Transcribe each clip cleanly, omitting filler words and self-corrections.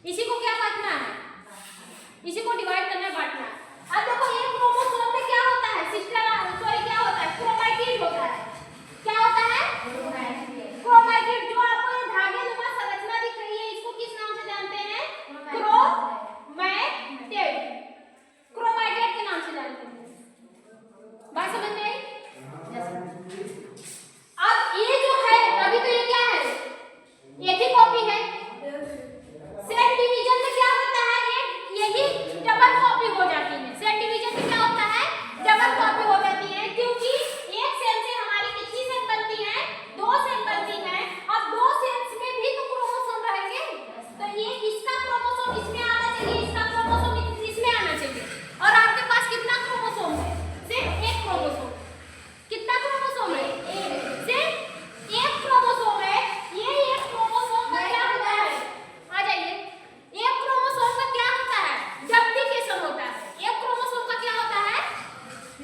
इसी को क्या बांटना है, इसी को डिवाइड करना है, बांटना है। अब देखो ये क्रोमोसोम में क्या होता है, सिस्टर सॉरी क्या होता है, क्रोमैटिड होता है। क्या होता है, क्रोमैटिड। जो आपको ये धागेनुमा संरचना दिख रही है इसको किस नाम से जानते हैं, क्रोमैटिड, क्रोमैटिड के नाम से जानते हैं। बात समझ में आई? अब ये जो है अभी तो ये क्या है, एक ही कॉपी है। सेल डिवीजन में क्या होता है, एक यही डबल कॉपी हो जाती है। सेल डिवीजन में क्या होता है, डबल कॉपी हो जाती है, क्योंकि एक सेल से हमारी कितनी सेल बनती है, 2 सेल बनती है। अब 2 सेल्स में भी तो क्रोमोसोम रहेंगे, तो ये इसका क्रोमोसोम इसमें आना चाहिए, इसका क्रोमोसोम इसमें आना चाहिए। और आपके पास कितना क्रोमोसोम है, सिर्फ एक क्रोमोसोम। कितना क्रोमोसोम है, सिर्फ एक क्रोमोसोम है। ये एक क्रोमोसोम में क्या होता है, आ जाइए, एक क्रोमोसोम का क्या होता है, डुप्लीकेशन होता है। एक क्रोमोसोम का क्या होता है,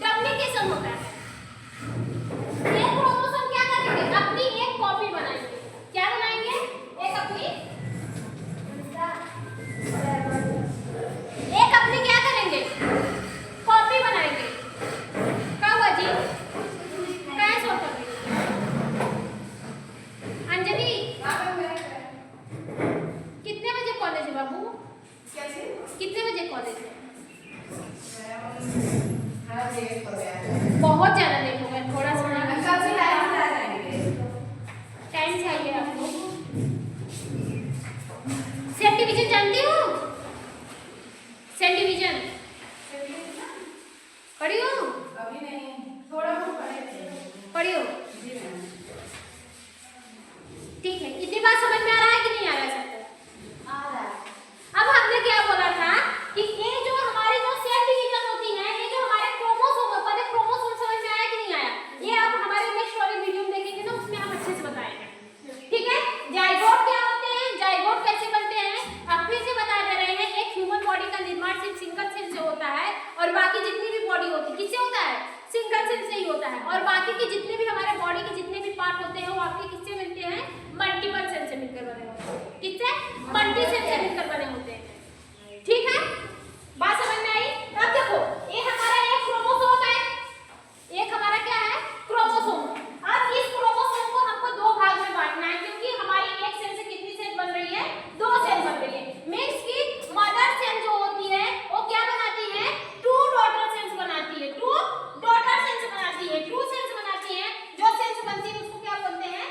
डुप्लीकेशन होता है। एक क्रोमोसोम क्या करेंगे, अपनी एक कॉपी बनाएंगे। क्या बनाएंगे, एक अपनी क्या करेंगे, कॉपी बनाएंगे। क्या हुआ जी, कैसे होता है अंजलि, कितने बजे कॉलेज है बाबू, कितने बजे कॉलेज है? बहुत ज्यादा लेट हो गया, थोड़ा सा टाइम चाहिए आपको। सेल डिवीजन जानती हो, सेल डिवीजन पढ़ी हो, अभी नहीं, थोड़ा बहुत पढ़े थे। पढ़ी हो, ठीक है। इतनी बात समझ में आ रहा है कि नहीं आ रहा है सबको? आ रहा है। अब हमने क्या बोला था कि ये जो हमारी जो सेल डिवीजन होती है, ये जो हमारे क्रोमोसोम होता है, क्रोमोसोम समझ में आया कि नहीं आया? ये आप हमारे नेक्स्ट वाले वीडियो में देखेंगे ना, उसमें हम अच्छे से बताएंगे, ठीक है। जाइगोट क्या होते हैं, जाइगोट कैसे बनते हैं, अब फिर से बता दे रहे हैं। एक ह्यूमन बॉडी का निर्माण सिर्फ सिंगल सेल से होता है, और बाकी जितनी भी बॉडी होती है किससे होता है, सिंगल सेल से ही होता है। और बाकी के जितने भी हमारे बॉडी के जितने भी पार्ट होते हैं वो आपके किससे मिलते हैं, मल्टीपल सेल से मिलकर बने होते हैं। किससे, मल्टी सेल से मिलकर बने होते हैं, ठीक है। बात समझ में आई? अब देखो ये हमारा एक क्रोमोसोम है, एक हमारा क्या है, क्रोमोसोम। अब इस क्रोमोसोम को हमको 2 भाग में बांटना है, क्योंकि हमारी एक सेल से कितनी सेल बन रही है, 2 सेल बन रही है। मींस की मदर सेल जो होती है वो क्या बनाती है, 2 डॉटर सेल्स बनाती है, 2 डॉटर सेल्स बनाती है, 2 सेल्स बनाती है। जो सेल्स बनती है उसको क्या बोलते हैं,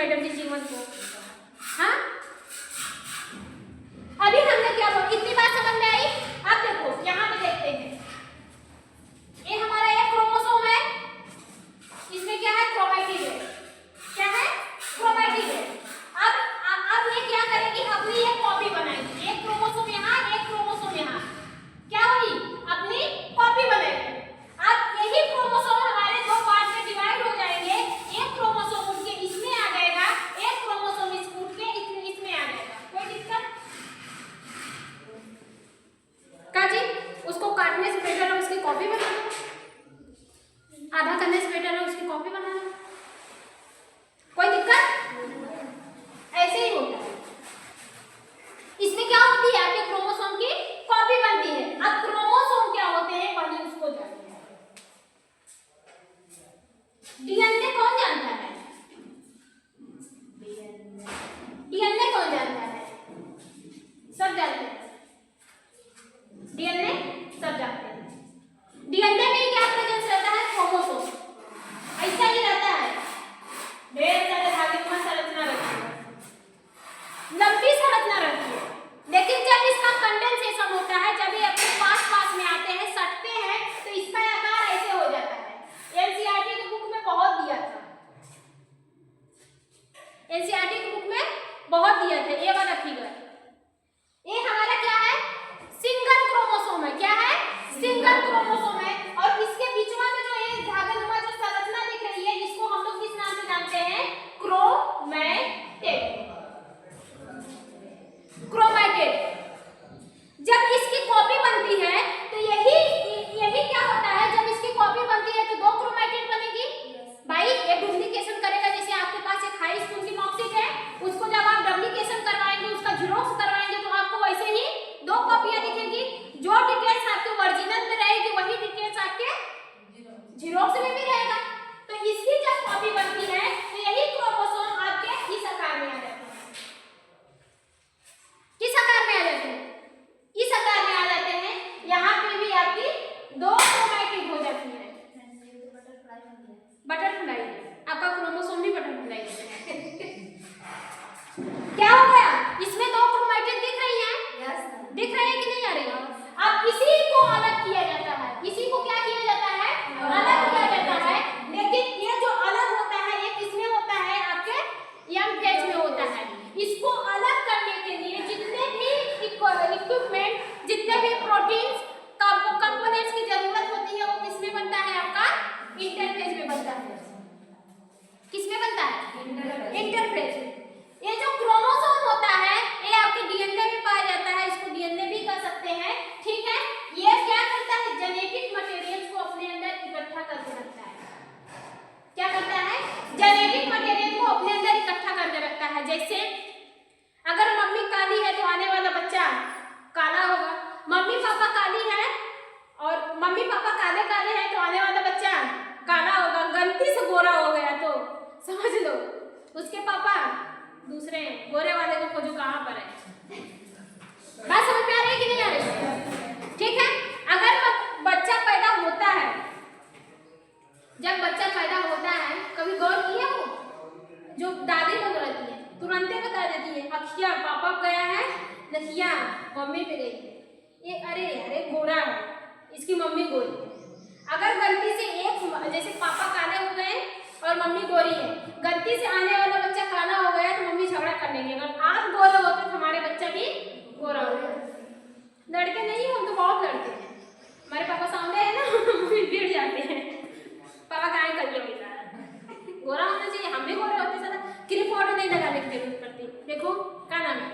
मैडम के जीवन को। हाँ, अभी हमने क्या बोला, कितनी बात समझ में आई? अब देखो यहाँ पे देखते हैं, ये हमारा एक क्रोमोसोम है, इसमें क्या है, क्रोमैटिड है। क्या है, क्रोमैटिड है। अब ये क्या करेंगे, अपनी एक कॉपी बनाएंगे, एक क्रोमोसोम यहाँ, एक क्रोमोसोम यहाँ, क्या हुई, अपनी कॉपी बनाएंगे। अब यही क्रोमोसोम हमारे दो पार्ट में डिवाइड हो जाएंगे, एक क्रोमोसोम उठ के इसमें आ जाएगा, एक क्रोमोसोम इस उठ के इसमें आ जाएगा। कोई दिक्कत? काजी, उसको काटने से बेटर है उसकी कॉपी बना लो, आधा करने से बेटर है उसकी कॉपी बना लो। कोई दिक्कत? ऐसे ही होता है। इसमें क्या होती है, आपके क्रोमोसोम की कॉपी बनती है। अब क्रोमोसोम क्या होते हैं वही उसको जानते हैं। डीएनए कौन जानता है? डीएनए कौन जानता है? सब जानते हैं। डीएनए सब जानते हैं। डीएनए में क्या प्रेजेंस रहता है, क्रोमोसोम ऐसा ही रहता है, ढेर सारे धागे में संरचना रहती है, लंबी संरचना रहती है। लेकिन जब इसका कंडेंसेशन होता है, जब ये अपने पास में आते हैं, सटते हैं, तो इसका आकार ऐसे हो जाता है। एनसीईआरटी की बुक में बहुत दिया था, एनसीईआरटी की बुक में बहुत दिया था ये वाला फिगर। ये हमारा क्या है, सिंगल क्रोमोसोम है। क्या है, सिंगल क्रोमोसोम है। और इसके बीचवा में जो ये धागानुमा जो संरचना दिख रही है, इसको हम लोग किस नाम से जानते हैं, क्रोमैटिड। क्रोमैटिड। जब इसकी कॉपी बनती है तो यही क्या होता है, जब इसकी कॉपी बनती है तो दो क्रोमैटिड बनेगी। भाई ये डुप्लीकेशन करेगा, जैसे आपके पास एक हाई स्कूल की मार्कशीट है, उसको जब आप डुप्लीकेशन करवाएंगे, उसका जीरोक्स करवाएंगे, तो आपको वैसे ही दो कॉपियां दिखेंगी। जो डिटेल्स आपके ओरिजिनल में रहेगी वही डिटेल्स आपके जीरोक्स में भी रहेगा। तो इसकी जब कॉपी बनती है तो यही क्रोमोसोम आपके इस आकार में आ जाते हैं। किस आकार में आ जाते हैं, इस आकार में आ जाते हैं। यहाँ पे भी आपकी दो क्रोमैटिड हो जाती है। बटरफ्लाई, आपका क्रोमोसोम भी बटरफ्लाई है। क्या हो गया, इसमें दो क्रोमैटिड दिख रही हैं? दिख रही है कि नहीं आ रही? अब इसी को अलग किया जाता है, इसी को क्या किया जाता है, अलग किया जाता है। लेकिन ये जो अलग होता है ये किसमें होता है, आपके यंग फेज में होता है। इसको अलग करने के लिए जितने भी इक्विपमेंट, जितने भी प्रोटीन्स कंपोनेंट्स की जरूरत होती है, वो किसमें बनता है, आपका इंटरफेज में बनता है। किसमें बनता है, इंटरफेज में। ये जो क्रोमोसोम होता है ये आपके डीएनए में पाया जाता है, इसको डीएनए भी कह सकते हैं। ठीक है, ये क्या करता है, जेनेटिक मटेरियल्स को अपने अंदर इकट्ठा करके रखता है। क्या करता है, जेनेटिक मटेरियल को अपने अंदर इकट्ठा करके रखता है। जैसे अगर मम्मी काली है तो आने वाला बच्चा काला होगा, मम्मी पापा काली है और मम्मी पापा काले काले हैं तो आने वाला बच्चा काला होगा। गलती से गोरा हो गया तो समझ लो उसके पापा दूसरे गोरे वाले को खोजो कहाँ पर है। बात समझ में आ रही है कि नहीं आ रही? ठीक है, अगर बच्चा पैदा होता है, जब बच्चा पैदा होता है, कभी गौर किया वो जो दादी लोग रहती है तुरंत बता देती है, अखिया पापा गया है, नखिया मम्मी पे गई है, ये अरे अरे गोरा है, इसकी मम्मी गोरी है। अगर गलती से एक, जैसे पापा काले हो गए और मम्मी गोरी है, गलती से आने वाला बच्चा काला हो गया तो मम्मी झगड़ा कर लेंगे, अगर आप गोरे होते तो हमारे बच्चा भी गोरा हो गया। लड़के नहीं, हम तो बहुत लड़ते हैं, हमारे पापा सामने है ना गिर जाते हैं, पापा कहाँ कर लिया गोरा होना चाहिए, हम भी गोरे होते सर, क्रीम पाउडर नहीं लगाने की जरूरत पड़ती। देखो क्या नाम है,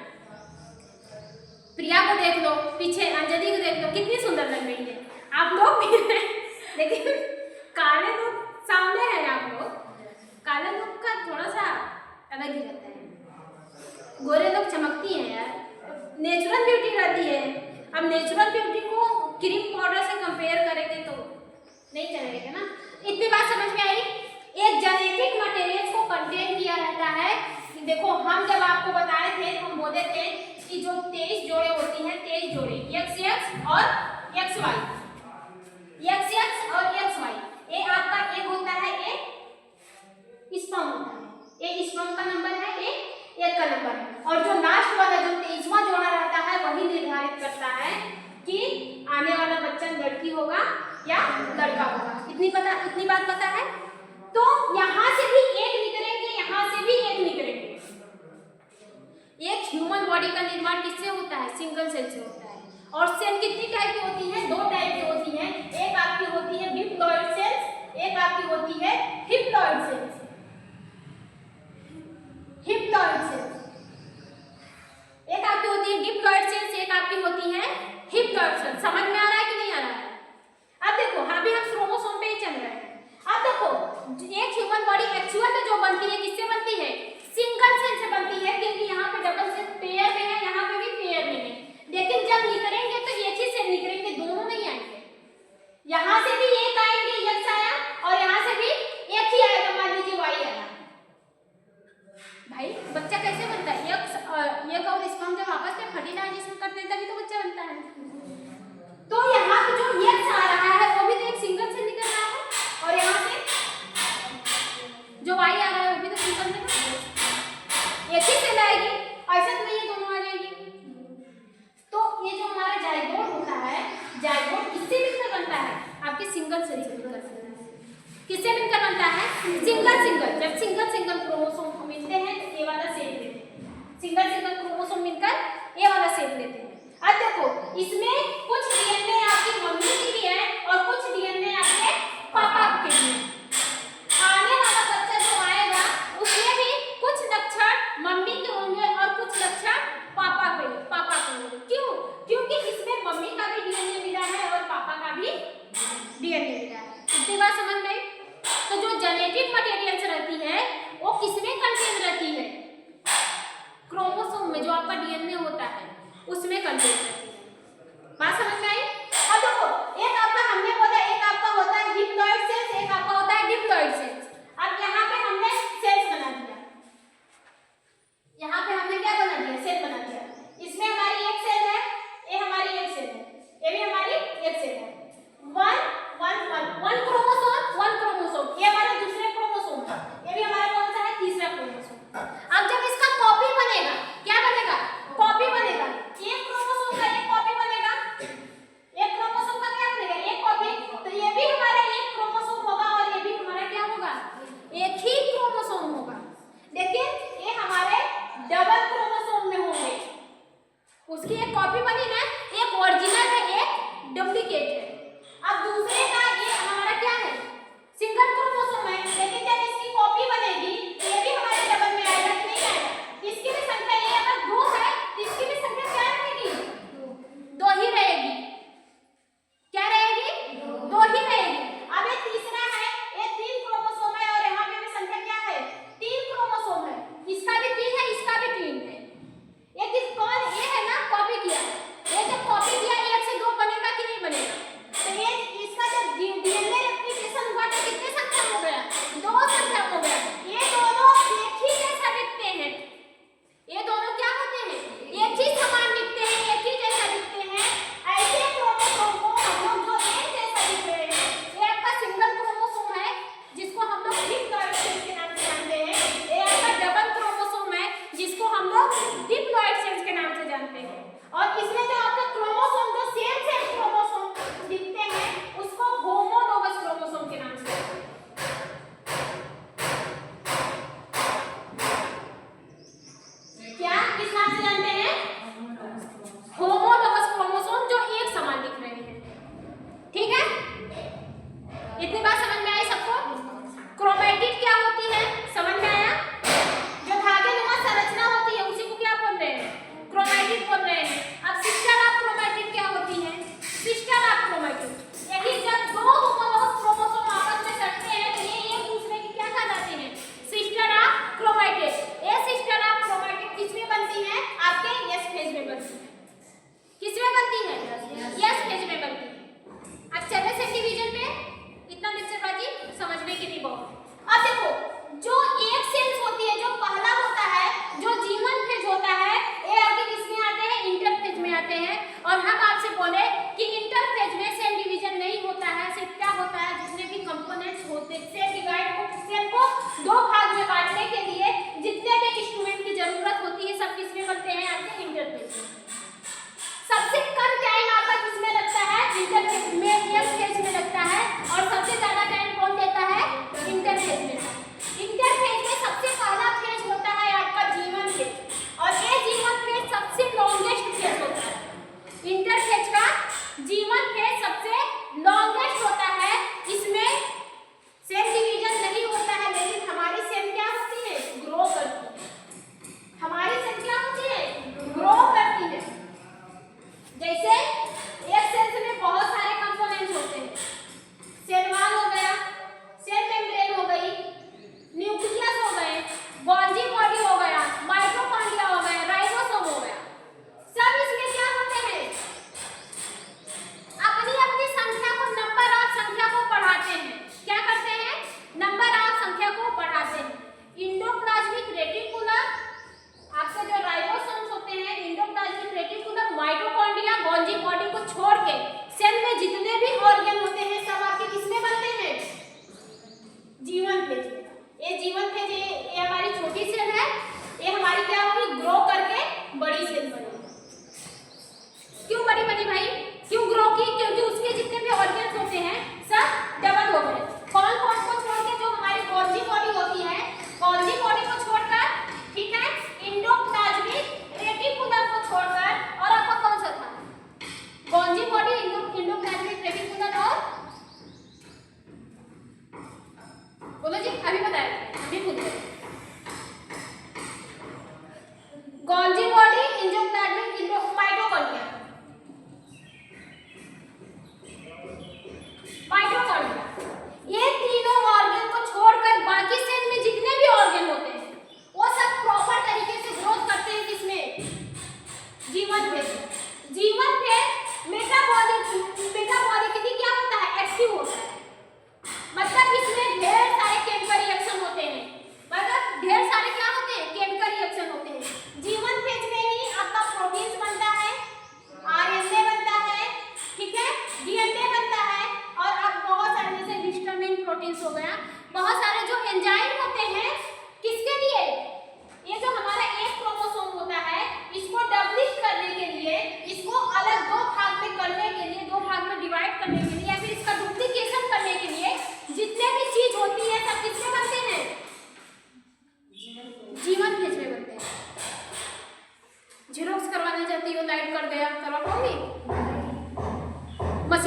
प्रिया को देख लो, पीछे अंजलि को देख लो, कितनी सुंदर लग रही है, आप लोग भी लेकिन काले लोग सामने हैं, आप लोग काले लोग का थोड़ा सा अलग ही रहता है, गोरे लोग चमकती हैं यार, नेचुरल ब्यूटी रहती है। अब नेचुरल ब्यूटी को क्रीम पाउडर से कंपेयर करेंगे तो नहीं चलेगा ना। इतनी बात समझ में आई? एक जेनेटिक मटेरियल को कंटेन किया रहता है। देखो हम जब आपको बताए थे तो हम बोले थे कि जो 23 जोड़े होती हैं, 23 जोड़े XX और XY, XX और XY, ये आपका एक होता है, एक स्पर्म होता है, एक स्पर्म का नंबर है, एक एग का नंबर है। और जो लास्ट वाला जो 23वां जोड़ा रहता है वही निर्धारित करता है कि आने वाला बच्चा लड़की होगा या लड़का होगा। इतनी बात पता है। तो यहाँ से भी एग निकलेंगे, यहाँ से भी एग निकलेंगे। एक ह्यूमन बॉडी का निर्माण किससे होता है? सिंगल सेल से होता है। और सेल कितनी टाइप की होती है? 2 टाइप की होती है। एक आपकी होती है डिप्लॉइड सेल्स, एक आपकी होती है हिप्लॉइड सेल्स। हिप्लॉइड सेल्स एक आपकी होती है डिप्लॉइड सेल्स, एक आपकी होती है हिप्लॉइड सेल्स। समझ में आ रहा है कि नहीं आ रहा है? अब देखो, अभी हम क्रोमोसोम पे ही चल रहे हैं। अब देखो, एक ह्यूमन बॉडी एक्चुअल में जो बनती है किससे बनती है? सिंगल सेल से बनती है, क्योंकि यहाँ पे डबल सेल पेयर में है, यहाँ पे भी पेयर में है। लेकिन जब निकलेंगे तो एक ही सेल निकलेंगे, दोनों नहीं आएंगे। यहाँ से भी एक आएंगे, एक आया, और यहाँ से भी एक ही आएगा। मान लीजिए वाई आया। भाई बच्चा कैसे बनता है? एक और स्पर्म जब आपस में फर्टिलाइजेशन करते हैं तभी तो बच्चा बनता है। तो यहाँ पे जो एक आ रहा है वो भी तो एक सिंगल से निकल रहा है, और यहाँ से जो वाई आ रहा है वो भी तो सिंगल से एक ही सेल आएगी। ऐसा तो नहीं है दोनों आ जाएगी। तो ये जो हमारा जाइगोट होता है, जाइगोट किससे मिलकर बनता है? आपके सिंगल सेल से मिलकर बनता है। किससे मिलकर बनता है? सिंगल। जब सिंगल क्रोमोसोम मिलते हैं तो ये वाला सेल लेते हैं। सिंगल क्रोमोसोम मिलकर ये वाला सेल लेते हैं। अब देखो, इसमें कुछ डीएनए आपकी मम्मी की भी है और कुछ डीएनए आपके पापा के भी है। आने वाला बच्चा जो आएगा उसमें भी कुछ लक्षण मम्मी के होंगे और कुछ लक्षण पापा के होंगे। क्यों? क्योंकि इसमें मम्मी का भी डीएनए मिला है और पापा का भी डीएनए मिला है। इतनी बात समझ में? तो जो जेनेटिक मटेरियल्स रहती है वो किसमें कंटेन रहती है? क्रोमोसोम में, जो आपका डीएनए होता है उसमें कंटेन रहती है। बात समझ में आई? अब देखो, एक आपका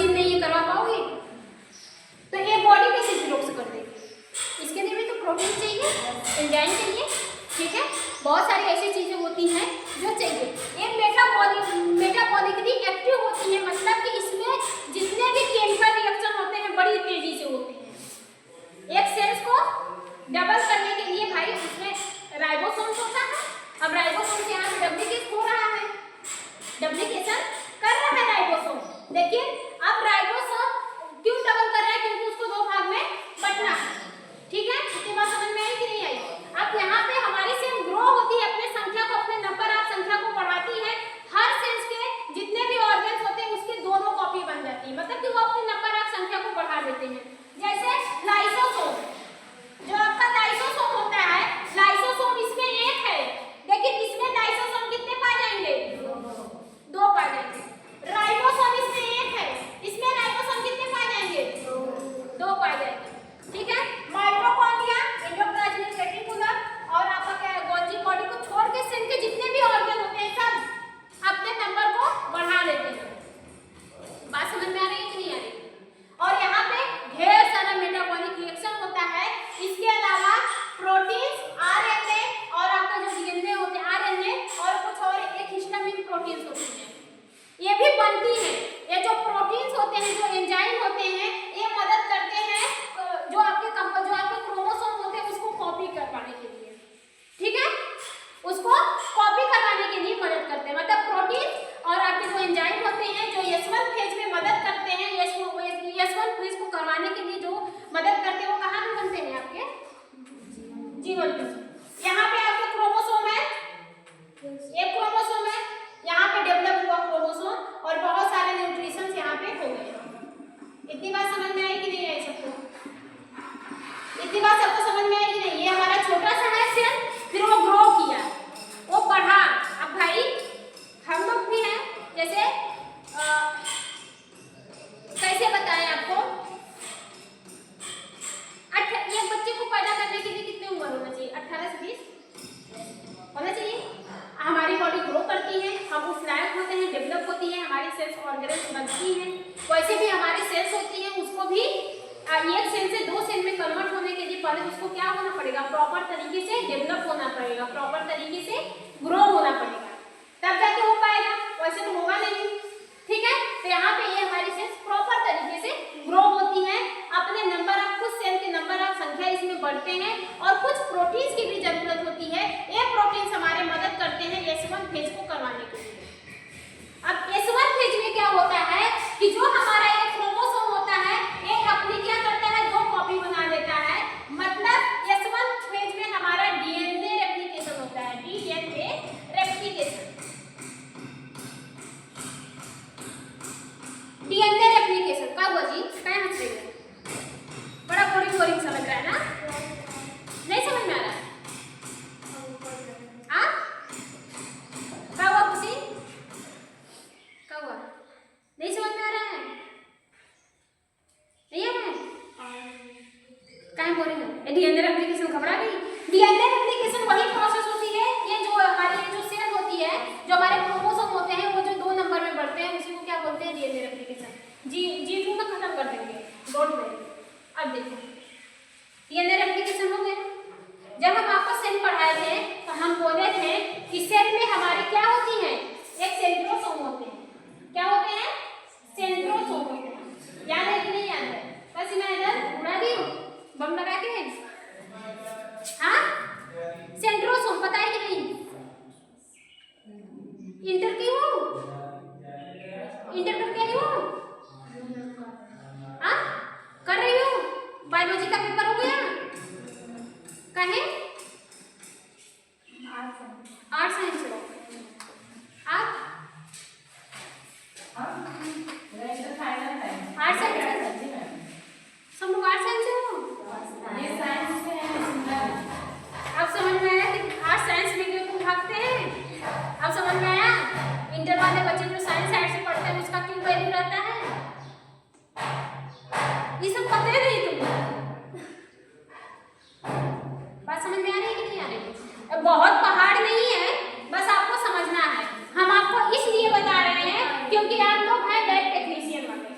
मशीन में ये करवा पाओगे? तो ये बॉडी कैसे डिटॉक्स कर देगी? इसके लिए भी तो प्रोटीन चाहिए, एंजाइम चाहिए, ठीक है। बहुत सारी ऐसी चीजें होती हैं जो चाहिए। ये मेटाबॉलिकली एक्टिव होती है, मतलब कि इसमें जितने भी केमिकल रिएक्शन होते हैं बड़ी तेजी से होते हैं। एक सेल्स को डबल करने के लिए भाई इसमें राइबोसोम्स होता है। अब राइबोसोम यहाँ पे डुप्लीकेट हो रहा है, डुप्लीकेशन कर रहा है राइबोसोम, लेकिन अब राइबोसोम क्यों डबल कर रहा है? क्योंकि उसको दो भाग में बंटना है, ठीक है। इसके बाद समझ में आई कि नहीं आई? अब यहाँ पे हमारी सेल ग्रो होती है, अपने संख्या को, अपने नंबर ऑफ संख्या को बढ़ाती है। हर सेल्स के जितने भी ऑर्गन्स होते हैं उसके दोनों कॉपी बन जाती है, मतलब कि वो अपने नंबर ऑफ संख्या को बढ़ा देते हैं। जैसे लाइसोसोम, जो आपका लाइसोसोम होता है, लाइसोसोम इसमें एक है, लेकिन इसमें लाइसोसोम कितने पाए जाएंगे? दो पाए जाएंगे। राइबोसोम इसमें एक है, इसमें राइबोसोम कितने पाए जाएंगे? दो पाए जाएंगे, ठीक है। माइटोकॉन्ड्रिया, एंडोप्लाज्मिक रेटिकुलम और आपका क्या है गोल्गी बॉडी को छोड़ के सेल के जितने भी ऑर्गन होते हैं सब अपने नंबर को बढ़ा लेते हैं। बात समझ में आ रही है कि नहीं आ रही? और यहाँ पे ढेर सारा मेटाबॉलिक रिएक्शन होता है। इसके अलावा प्रोटीन्स, आरएनए और आपका जो डीएनए होते हैं, आरएनए और कुछ और एक हिस्टामिन प्रोटीन्स होती हैं, ये भी बनती है। ये जो प्रोटीन्स होते हैं, जो एंजाइम होते हैं, ये मदद करते हैं जो आपके क्रोमोसोम होते हैं उसको कॉपी करवाने के लिए, ठीक है, उसको कॉपी करवाने के लिए मदद करते हैं। मतलब प्रोटीन और आपके जो एंजाइम होते हैं जो S1 फेज में मदद करते हैं, S1 फेज को करवाने के लिए जो मदद करते हैं, वो कहाँ पे बनते हैं? आपके जीवन में। यहाँ पे आपके क्रोमोसोम है, एक क्रोमोसोम है, यहाँ पे डेवलप हुआ क्रोमोसोम और बहुत सारे न्यूट्रिशंस यहाँ पे हो गए। इतनी बात समझ में आई कि नहीं आई सबको? इतनी बात सबको समझ में आई कि नहीं? ये हमारा छोटा सा है सेल, फिर वो ग्रो किया, वो बढ़ा। अब भाई हम लोग भी हैं, जैसे कैसे बताएं आपको? एक बच्चे को पैदा करने के लिए कितनी उम्र होना चाहिए? 18 से 20 होना चाहिए। हमारी बॉडी ग्रो करती है, हम उस लायक होते हैं, डेवलप होती है, हमारी सेल्स ऑर्गेन्स बनती हैं। वैसे भी हमारी सेल्स होती हैं, उसको भी एक सेल से दो सेल में कन्वर्ट होने के लिए पहले उसको क्या होना पड़ेगा? प्रॉपर तरीके से डेवलप होना पड़ेगा, प्रॉपर तरीके से ग्रो होना पड़ेगा, तब जाके हो पाएगा, वैसे तो होगा नहीं, ठीक है। तो यहाँ पे ये हमारी सेल्स प्रॉपर तरीके से ग्रो होती है, अपने नंबर ऑफ, कुछ सेल के नंबर ऑफ संख्या इसमें बढ़ते हैं और कुछ प्रोटीन्स की भी जरूरत होती है। ये प्रोटीन्स हमारे मदद करते हैं S1 फेज को करवाने के लिए। अब S1 फेज में क्या होता है कि जो हमारा एक क्रोमोसोम होता है, ये अपनी क्या करता है? दो कॉपी बना लेता है। मतलब S1 फेज में हमारा डीएनए रेप्लिकेशन होता है, डीएनए रेप्लिकेशन। डीएनए रेप्लिकेशन का हुआ जी, क्या मतलब? बड़ा बोरिंग समझ रहा है ना? नहीं समझ में आ रहा है? हाँ, क्या हुआ खुशी? क्या हुआ? नहीं समझ में आ रहा है? नहीं आ रहा है? क्या बोरिंग है? डीएनए रेप्लिकेशन घबरा गई? डीएनए रेप्लिकेशन वही प्रोसेस होती है, ये जो हमारी जो सेल होती है, जो हमारे क्रोमोसोम होते हैं, वो जो 2 नंबर में बढ़ते हैं, उसी को क्या बोलते हैं? DNA replication. G2 में खत्म कर देंगे, डोंट वरी। अब देखो डीएनए रेप्लिकेशन हो गया। जब हम आपको सेल पढ़ाए थे तो हम बोले थे कि सेल में हमारे क्या होती हैं? एक सेंट्रोसोम होते हैं। क्या होते हैं? सेंट्रोसोम होते हैं। याद है कि नहीं याद है? बस मैं इधर उड़ा दी बम लगा के। हाँ, सेंट्रोसोम पता है कि नहीं? इंटर की हो? इंटर करके आई हो? हाँ, कर रही हो? बायोलॉजी का पेपर हो गया? कहे? आर्ट साइंस हो? आप? Art science? सब लोग आर्ट साइंस हो? अब समझ में आया कि आर्ट साइंस में क्यों तुम भागते हैं? अब समझ में आया? इंटर वाले बच्चे जो साइंस साइड से पढ़ते हैं उसका क्यों वैल्यू रहता है? ये सब पता ही नहीं तुमको। बात समझ में आ रही है कि नहीं आ रही? बहुत पहाड़ नहीं है, बस आपको समझना है। हम आपको इसलिए बता रहे हैं क्योंकि आप लोग हैं लैब टेक्नीशियन वाले,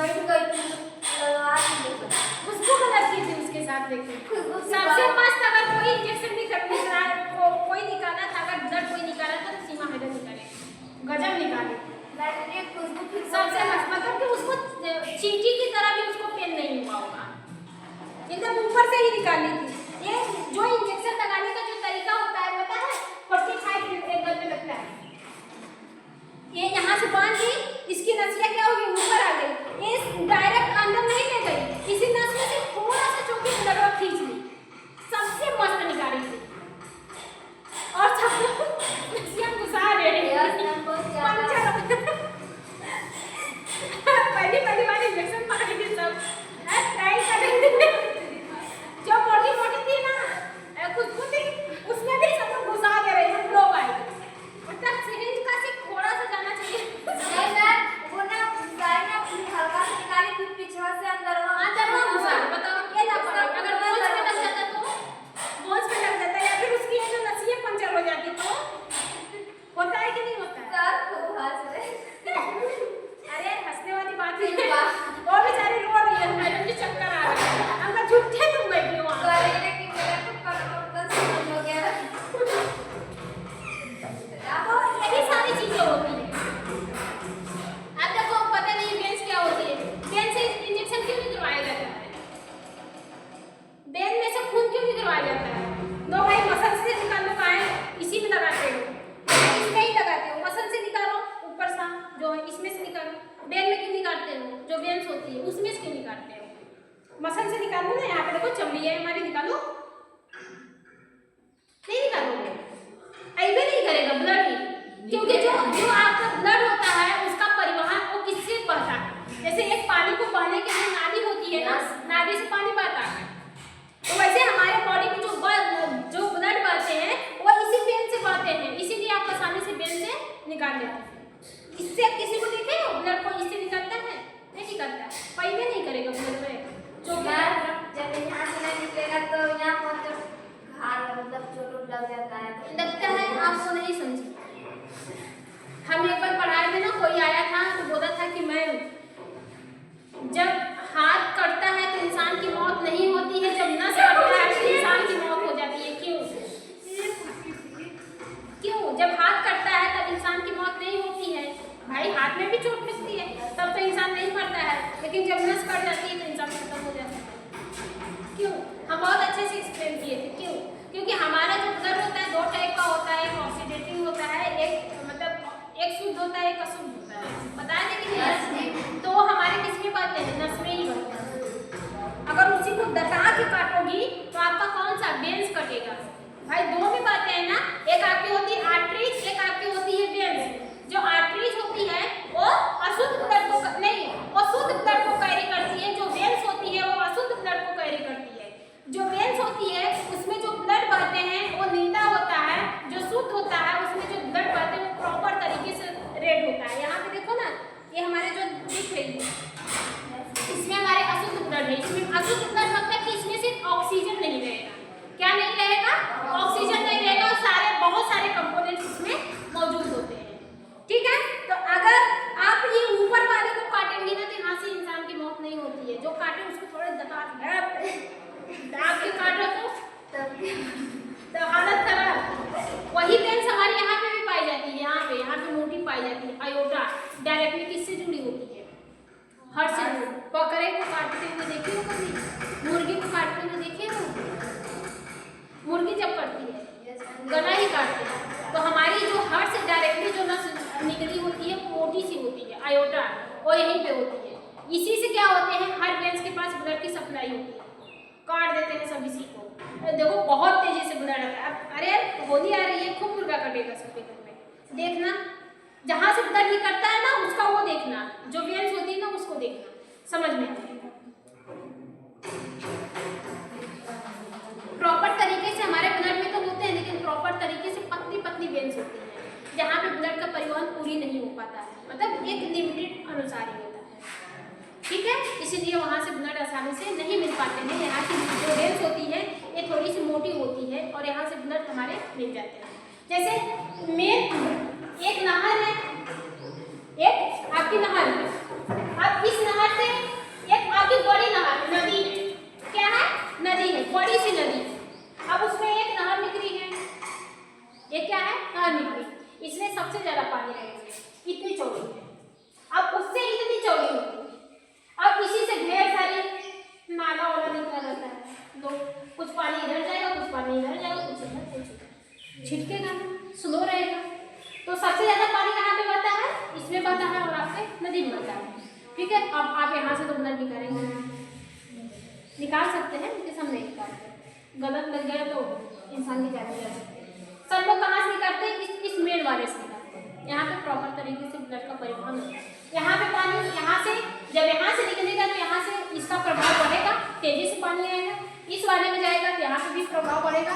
बैठ गई थी लगवा दी उसको गलत की थी उसके साथ लेके। सबसे मस्त अगर कोई इंजेक्शन भी करने कोई निकाला था, अगर ब्लड कोई निकाला था तो सीमा मैडम निकाले, गजब निकाले। मैंने खुशबू फिर सबसे मस्त मतलब कि उसको चींटी की तरह भी उसको पेन नहीं हुआ होगा, एकदम ऊपर से ही निकाली थी। ये जो इंजेक्शन लगाने का जो तरीका होता है पता है, 45 एंगल में लगता है। ये यहाँ से बांध दी, इसकी नसिया क्या होगी ऊपर आ गई, ये डायरेक्ट अंदर नहीं ले गई, इसी नस में से थोड़ा सा चौकी ब्लड और खींच ली, सबसे मस्त निकाली थी। और सब नसिया घुसा दे रही है पहली बार इंजेक्शन मारे थे सब, ट्राई करेंगे। जो मोटी मोटी थी ना खुशबू थी, उसमें भी सब लोग घुसा दे रहे हैं लोग आए, मतलब सिरिंज का सिर्फ थोड़ा सा जाना चाहिए। नहीं मैम वो ना गाय ना हल्का से निकाली फिर पीछे से अंदर वहाँ घुसा, बताओ ये ना पड़ा, अगर बोन्स पे लग जाता तो बोन्स पे लग जाता, या फिर उसकी ये जो नसियाँ पंचर हो जाती तो होता है कि नहीं होता है? सर खूब हंस रहे। अरे हंसने वाली बात नहीं है, वो बेचारी रो रही है, मैडम जी चक्कर आ रहा है, अंकल झूठे तुम बैठी हो वहाँ। कि मेरा तो कंट्रोल समझ हो गया। तो यही सारी चीजें होती हैं। अब देखो पता नहीं वेंस क्या होती है, वेन से इंजेक्शन क्यों नहीं करवाया जाता है, वेन में से खून क्यों नहीं करवाया जाता है? नो भाई मसल से निकाल लो, कहाँ है इसी में लगाते हो, इसमें ही लगाते हो, मसल से निकालो ऊपर सा जो है इसमें से निकालो, वेन में क्यों निकालते हो, जो वेंस होती है उसमें से क्यों निकालते हो? मसल से निकालो ना, यहाँ पे देखो चमड़ी है हमारी, निकालो, नहीं निकालोगे, ऐसे नहीं करेगा ब्लड ही, क्योंकि जो आपका ब्लड होता है उसका परिवहन वो किससे बहता है, जैसे एक पानी को बहने की जो नाली होती है ना, नाली से पानी बहता है, तो वैसे हमारे बॉडी में जो ब्लड बहते हैं वो इसी वेन से बहते हैं, इसीलिए आप आसानी से वेन से निकाल लेते हैं। इससे किसी को देखे हो ब्लड को इससे निकलता है? नहीं निकलता, पहले नहीं करेगा ब्लड में जो जब यहाँ से नहीं निकलेगा तो यहाँ पर तो घाव मतलब चोट लग जाता है, लगता है आपको नहीं समझे। हम एक बार पढ़ाई में ना कोई आया था तो बोला था कि मैं जब हाथ कटता है तो इंसान की मौत नहीं होती है, जब नस कटता है तो इंसान की मौत हो जाती है। क्यों? जब हाथ कटता है तब इंसान की मौत नहीं होती है। भाई हाथ में भी चोट लगती है तब तो इंसान नहीं मरता है, लेकिन जब नस कट जाती है तो इंसान खत्म हो जाता है। क्यों? हम बहुत अच्छे से एक्सप्लेन किए थे। क्यों? क्योंकि हमारा जो ब्लड होता है दो टाइप का होता है, एक ऑक्सीडेटिव होता है, एक मतलब एक शुद्ध होता है, एक अशुद्ध होता है। बताया था कि नहीं? तो हमारे किस में बहते हैं? नस में ही बहते हैं। अगर उसी को दटा के काटोगी तो आपका कौन सा वेंस कटेगा? भाई दो में बातें हैं ना, एक आपकी होती है आर्टरीज, एक आपकी होती है वेंस। जो आर्टरीज होती है वो अशुद्ध ब्लड को नहीं, वो शुद्ध ब्लड को कैरी करती है, जो वेंस होती है वो अशुद्ध ब्लड को कैरी करती है। जो वेंस होती है उसमें जो ब्लड बहते हैं वो नीला होता है, जो शुद्ध होता है उसमें जो ब्लड बहते हैं वो प्रॉपर तरीके से रेड होता है। यहाँ पे देखो ना, ये हमारे जो दिख रही है इसमें हमारे अशुद्ध ब्लड है। इसमें अशुद्ध ब्लड मतलब कि इसमें सिर्फ ऑक्सीजन नहीं रहेगा। क्या नहीं रहेगा? ऑक्सीजन नहीं रहेगा और सारे बहुत सारे कंपोनेंट्स इसमें मौजूद होते हैं। ठीक है, तो अगर आप ये ऊपर वाले को काटेंगे ना तो यहाँ से इंसान की मौत नहीं होती है। जो काटे उसको थोड़ा दाब के काटो तो हालत खराब। वही वेंस हमारे यहाँ पे भी पाई जाती है, यहाँ पे मोटी पाई जाती है। आयोटा डायरेक्टली किससे जुड़ी होती है? हर से। बकरे को काटते हुए देखे हो कभी? मुर्गी को काटते हुए देखे हो? मुर्गी जब करती है गला ही काटती है, तो हमारी जो हार्ट से डायरेक्टली जो नस निकली होती है मोटी सी होती है, आयोटा, वो यहीं पे होती है। इसी से क्या होते हैं, हर वेंस के पास ब्लड की सप्लाई होती है, काट देते हैं सब इसी को। देखो बहुत तेजी से ब्लड आता है। अरे होली आ रही है, खूब मुर्गा कटेगा सबके घर में, देखना जहाँ से ब्लड निकलता है ना उसका वो देखना, जो वेंस होती है ना उसको देखना, समझ में आ जाएगा। प्रॉपर तरीके से हमारे ब्लड में तो होते हैं, लेकिन प्रॉपर तरीके से पतली पतली वेंस होती है जहाँ पे ब्लड का परिवहन पूरी नहीं हो पाता है, मतलब एक लिमिटेड अनुसार ही होता है। ठीक है, इसीलिए वहाँ से ब्लड आसानी से नहीं मिल पाते हैं। यहाँ की जो वेंस होती है ये थोड़ी सी मोटी होती है और यहाँ से ब्लड हमारे मिल जाते हैं। जैसे मेन एक नहर है, एक आपकी नहर है। अब इस नहर से बहुत ही बड़ी नहर नदी है। क्या है? नदी है, बड़ी सी नदी। अब उसमें एक नहर निकली है। ये क्या है? नहर निकली। इसमें सबसे ज्यादा पानी रहेगा, इतनी चौड़ी है। अब उससे इतनी चौड़ी होती है। अब इसी से ढेर सारी नाला वाला निकला रहता है। लोग कुछ पानी इधर जाएगा, कुछ पानी इधर जाएगा, कुछ इधर, कुछ इधर, छिटकेगा, स्लो रहेगा। तो सबसे ज्यादा पानी कहाँ पे बहता है? इसमें बहता है और आपके नदी में बहता है। ठीक है, अब आप यहाँ से तो उधर निकालेंगे, निकाल सकते हैं, लेकिन हम नहीं निकालते। गलत लग गया तो इंसान की जान जा सकती है। सब लोग कहाँ से निकालते हैं? इस मेन वाले से निकालते हैं। यहाँ पे प्रॉपर तरीके से ब्लड का परिवहन होता है। यहाँ पे पानी यहाँ से जब यहाँ से निकलेगा तो यहाँ से इसका प्रभाव बढ़ेगा, तेजी से पानी आएगा। इस वाले में जाएगा तो यहाँ पे भी प्रभाव बढ़ेगा,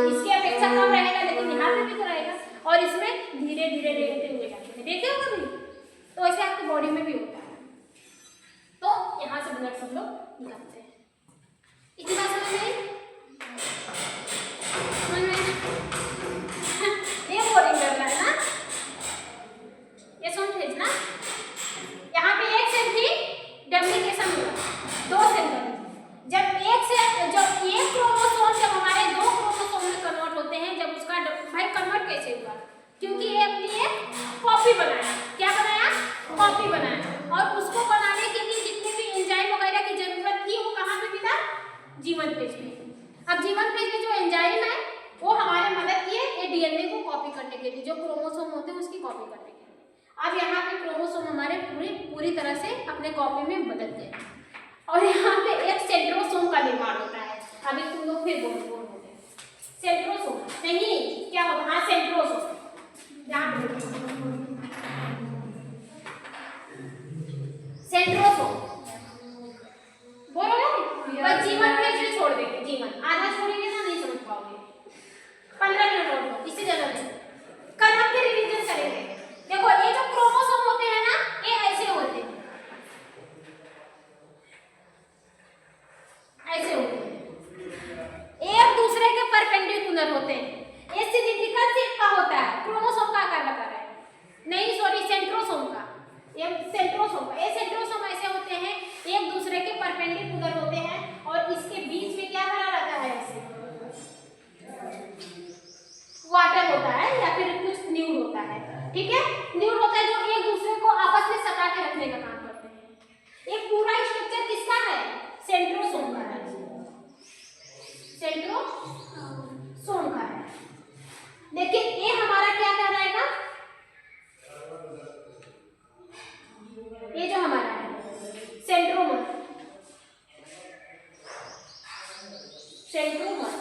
इसकी अपेक्षा कम रहेगा, लेकिन यहाँ पे भी तो रहेगा। और इसमें धीरे धीरे लेते हुए जाते हैं। देखे हो कभी? तो ऐसे आपके बॉडी में भी होता है। तो यहाँ से ब्लड सब लोग निकालते हैं। इतनी बात समझ में आई? ये बोरिंग करना है ना, ये सुन भेजना। यहाँ पे एक सेल थी, डुप्लीकेशन हुआ, 2 सेल बनी। जब एक क्रोमोसोम जब हमारे 2 क्रोमोसोम में कन्वर्ट होते हैं, जब उसका भाई कन्वर्ट कैसे हुआ? क्योंकि ये अपनी एक कॉपी बनाया। क्या बनाया? कॉपी बनाया। और उसको बनाने के लिए जितने भी एंजाइम वगैरह की जरूरत थी वो कहाँ पे मिला? जीवन पेज में। अब जीवन पेज में जो एंजाइम है वो हमारे मदद किए ये डीएनए को कॉपी करने के लिए, जो क्रोमोसोम होते हैं उसकी कॉपी करने के लिए। अब यहाँ पे क्रोमोसोम हमारे पूरी तरह से अपने कॉपी में बदल गए और यहाँ पे एक सेंट्रोसोम का निर्माण होता है। अभी तुम लोग फिर बोल बोलोगे सेंट्रोसोम नहीं, क्या होता है? सेंट्रोसोम। सेंट्रोसोम बोलोगे? बस जीवन पेज भी छोड़ देंगे, जीवन आधा छोड़ेंगे ना, नहीं समझ पाओगे। 15 मिनट और दो, इससे ज्यादा नहीं। कल हम फिर रिवीजन करेंगे। देखो ये जो क्रोमोसोम होते हैं ना, ये ऐसे होते हैं, ऐसे होते हैं, एक दूसरे के परपेंडिकुलर होते हैं। ये सिलिंड्रिकल शेप का होता है, क्रोमोसोम का आकार लगा रहा है, नहीं सॉरी सेंट्रोसोम का, ये सेंट्रोसोम का। ये सेंट्रोसोम ऐसे होते हैं, एक दूसरे के परपेंडिकुलर होते हैं और इसके बीच में क्या बना रहता है? ऐसे वाटर होता है या फिर कुछ न्यूड होता है। ठीक है, न्यूड होता है जो एक दूसरे को आपस में सटा के रखने का काम करते हैं। ये पूरा स्ट्रक्चर किसका है? सेंट्रोसोम का है, सेंट्रोसोम का है। लेकिन ये हमारा क्या कहलाएगा? ये जो हमारा है सेंट्रोमर, सेंट्रोमर,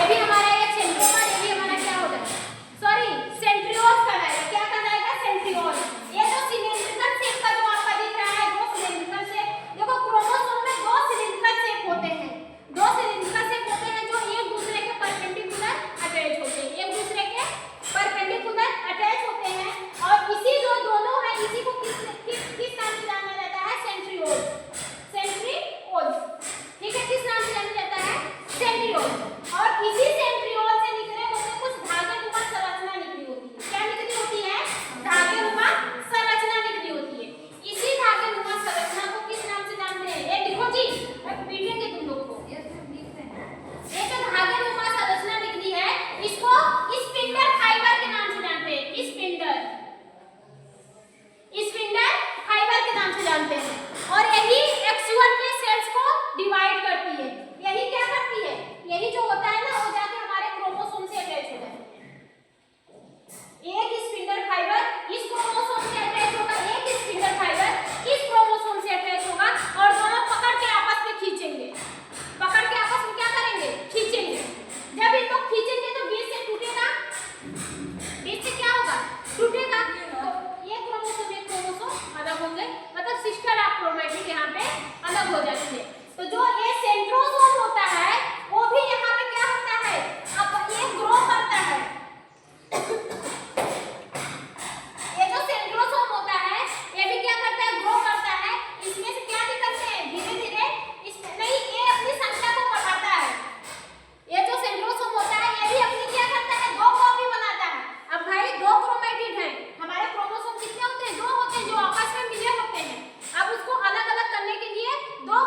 ये भी हमारा एक सेंट्रोमर, ये भी हमारा क्या होगा? सॉरी सेंट्रियोल कहलाएगा। क्या कहलाएगा? सेंट्रियोल। ये जो सिलिंड्रिकल शेप का जो आपका दिख रहा है, दो सिलिंड्रिकल शेप, देखो क्रोमोसोम में 2 सिलिंड्रिकल शेप होते हैं, 2 सिलिंड्रिकल शेप होते हैं जो एक दूसरे के परपेंडिकुलर अटैच होते हैं, एक दूसरे के परपेंडिकुलर अटैच होते हैं। और इसी जो दोनों है, इसी को किस नाम से जाना जाता है? Centriole, centriole. ठीक है, किस नाम से जाना जाता है? सेंट्रियोल। और इसी सेंट्रियोल से निकले होते कुछ धागेनुमा संरचना निकली होती है। क्या निकली होती है? धागेनुमा संरचना निकली होती है। इसी धागेनुमा संरचना को किस नाम से जानते हैं? ये देखो जी, अब पीटेंगे तुम लोग को। ये जो धागेनुमा संरचना निकली है, इसको स्पिंडल फाइबर के नाम से जानते हैं। स्पिंडल फाइबर के नाम से जानते हैं। और यही एक्सुअल में सेल्स को डिवाइड करती है। यही क्या करती है? यही जो होता है ना, वो जाके हमारे क्रोमोसोम से अटैच हो जाता है। एक स्पिंडल फाइबर इस क्रोमोसोम से अटैच होगा, एक स्पिंडल फाइबर इस क्रोमोसोम से अटैच होगा और दोनों पकड़ के आपस में खींचेंगे। पकड़ के आपस में क्या करेंगे? खींचेंगे। जब इनको खींचेंगे तो बीच से टूटेगा, बीच से क्या होगा? टूटेगा। तो ये क्रोमोसोम अलग होंगे, मतलब सिस्टर ऑफ क्रोमैटिड यहाँ पे अलग हो जाती है। तो जो ये सेंट्रोसोम होता है वो भी यहाँ पे क्या होता है? अब ये ग्रो करता है। ये जो सेंट्रोसोम होता है ये भी क्या करता है? ग्रो करता है। इसमें से क्या निकलते हैं? धीरे धीरे इसमें नहीं, ये अपनी संख्या को बढ़ाता है। ये जो सेंट्रोसोम होता है ये भी अपनी क्या करता है? 2 कॉपी बनाता है। अब भाई 2 क्रोमैटिड हैं, हमारे क्रोमोसोम कितने होते हैं? 2 होते हैं जो आपस में मिले होते हैं। अब उसको अलग अलग करने के लिए 2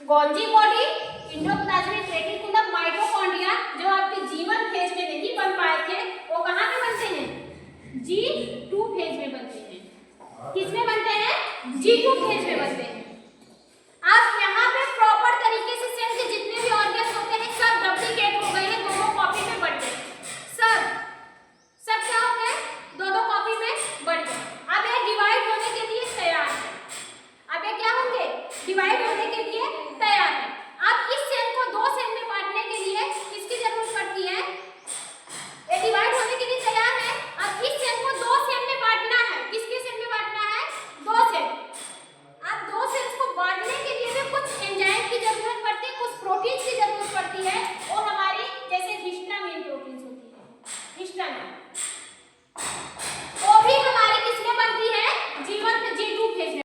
Golgi body, endoplasmic reticulum, mitochondria जो आपके जीवन फेज में नहीं बन पाए थे वो कहाँ पे बनते हैं? G2 फेज में बनते हैं। किस में बनते हैं? G2 फेज में बनते हैं।